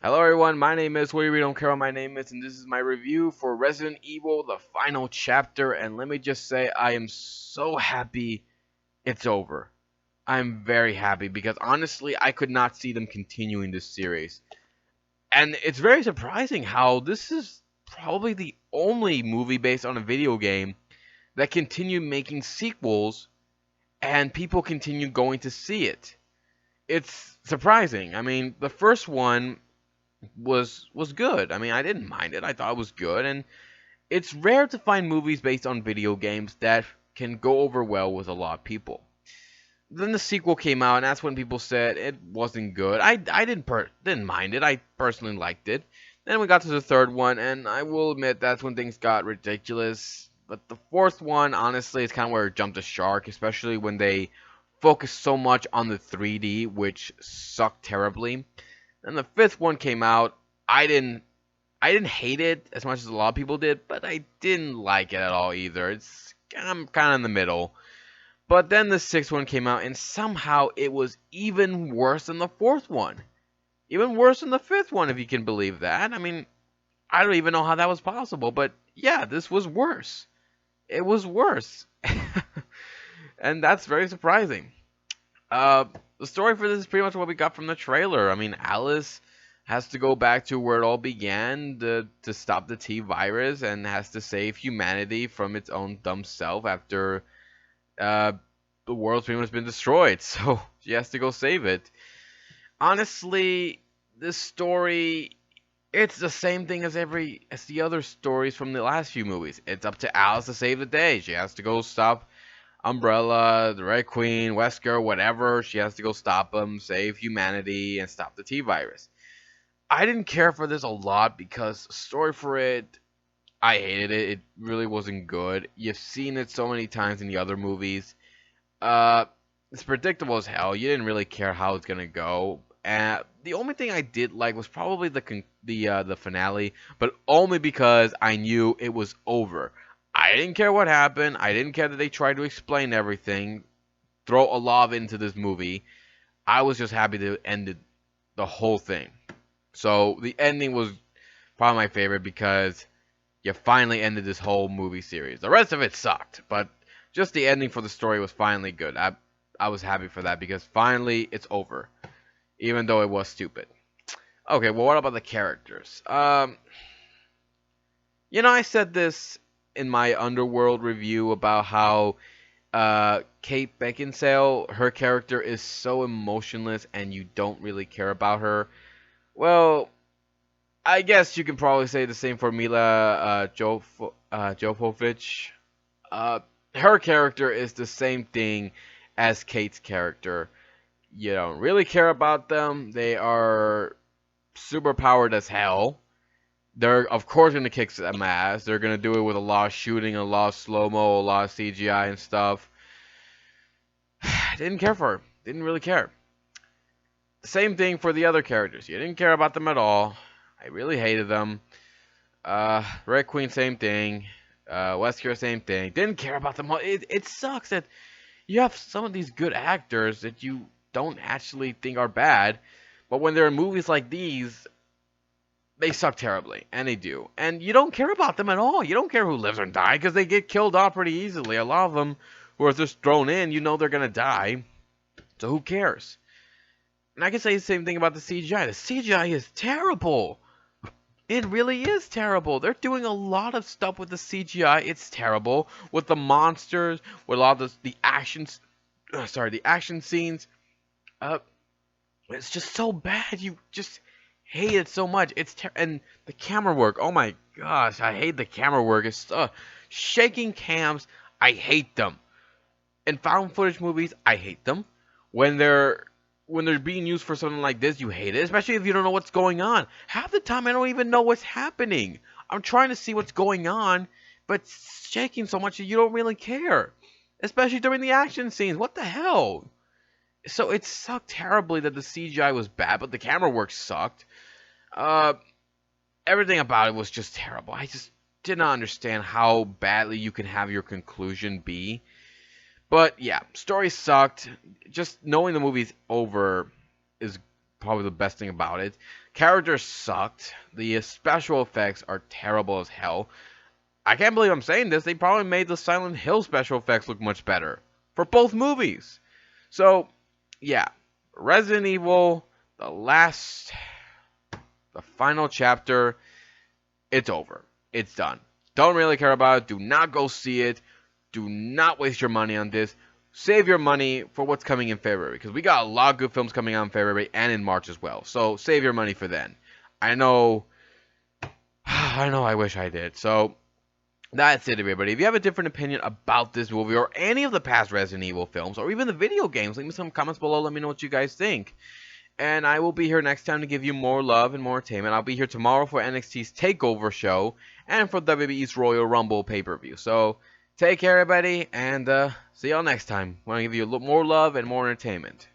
Hello everyone, my name is Woody, we don't care what my name is, and this is my review for Resident Evil, the final chapter, and let me just say, I am so happy it's over. I'm very happy, because honestly, I could not see them continuing this series. And it's very surprising how this is probably the only movie based on a video game that continue making sequels, and people continue going to see it. It's surprising. I mean, the first one was good. I mean, I didn't mind it. I thought it was good, and it's rare to find movies based on video games that can go over well with a lot of people. Then the sequel came out, and that's when people said it wasn't good. I didn't mind it. I personally liked it. Then we got to the third one, and I will admit that's when things got ridiculous. But the fourth one, honestly, is kind of where it jumped the shark, especially when they focused so much on the 3D, which sucked terribly. Then the fifth one came out. I didn't I didn't hate it as much as a lot of people did, but I didn't like it at all either. I'm kind of in the middle. But then the sixth one came out, and somehow it was even worse than the fourth one. Even worse than the fifth one, if you can believe that. I mean, I don't even know how that was possible, but yeah, this was worse. It was worse. And that's very surprising. Uh, the story for this is pretty much what we got from the trailer. I mean, Alice has to go back to where it all began to stop the T virus and has to save humanity from its own dumb self after uh, the world's pretty much been destroyed. So she has to go save it. Honestly, this story it's the same thing as the other stories from the last few movies. It's up to Alice to save the day. She has to go stop Umbrella, the Red Queen, Wesker, whatever. She has to go stop them, save humanity, and stop the T virus. I didn't care for this a lot because story for it, I hated it. It really wasn't good. You've seen it so many times in the other movies. Uh, it's predictable as hell. You didn't really care how it's gonna go. And the only thing I did like was probably the finale, but only because I knew it was over. I didn't care what happened. I didn't care that they tried to explain everything, throw a lot into this movie. I was just happy to end the whole thing. So the ending was probably my favorite because you finally ended this whole movie series. The rest of it sucked, but just the ending for the story was finally good. I was happy for that because finally it's over, even though it was stupid. Okay, well, what about the characters? I said this in my Underworld review about how Kate Beckinsale, her character is so emotionless and you don't really care about her. Well, I guess you can probably say the same for Mila Jovovich. Uh, Her character is the same thing as Kate's character. You don't really care about them. They are super powered as hell. They're of course gonna kick some ass. They're gonna do it with a lot of shooting, a lot of slow mo, a lot of CGI and stuff. Didn't care for her. Didn't really care. Same thing for the other characters. You didn't care about them at all. I really hated them. Red Queen, same thing. Wesker, same thing. Didn't care about them. It sucks that you have some of these good actors that you don't actually think are bad, but when they're in movies like these, they suck terribly, and they do. And you don't care about them at all. You don't care who lives or dies because they get killed off pretty easily. A lot of them who are just thrown in, you know they're gonna die, so who cares? And I can say the same thing about the CGI. The CGI is terrible. It really is terrible. They're doing a lot of stuff with the CGI. It's terrible with the monsters, with a lot of the actions. The action scenes. Uh, it's just so bad. You just hate it so much. And the camera work. Oh my gosh, I hate the camera work. It's shaking cams. I hate them. In found footage movies, I hate them. When they're when they're being used for something like this, you hate it, especially if you don't know what's going on. Half the time, I don't even know what's happening. I'm trying to see what's going on, but it's shaking so much that you don't really care, especially during the action scenes. What the hell? So it sucked terribly that the CGI was bad, but the camera work sucked. Uh, Everything about it was just terrible. I just did not understand how badly you can have your conclusion be. But yeah, story sucked. Just knowing the movie's over is probably the best thing about it. Characters sucked. The special effects are terrible as hell. I can't believe I'm saying this. They probably made the Silent Hill special effects look much better for both movies. So, yeah, Resident Evil, the final chapter, it's over. It's done. Don't really care about it. Do not go see it. Do not waste your money on this. Save your money for what's coming in February, because we got a lot of good films coming out in February and in March as well. So save your money for then. I know, I wish I did. So that's it, everybody. If you have a different opinion about this movie or any of the past Resident Evil films or even the video games, leave me some comments below. Let me know what you guys think. And I will be here next time to give you more love and more entertainment. I'll be here tomorrow for NXT's TakeOver show and for WWE's Royal Rumble pay-per-view. So take care, everybody, and see y'all next time. I want to give you a little more love and more entertainment.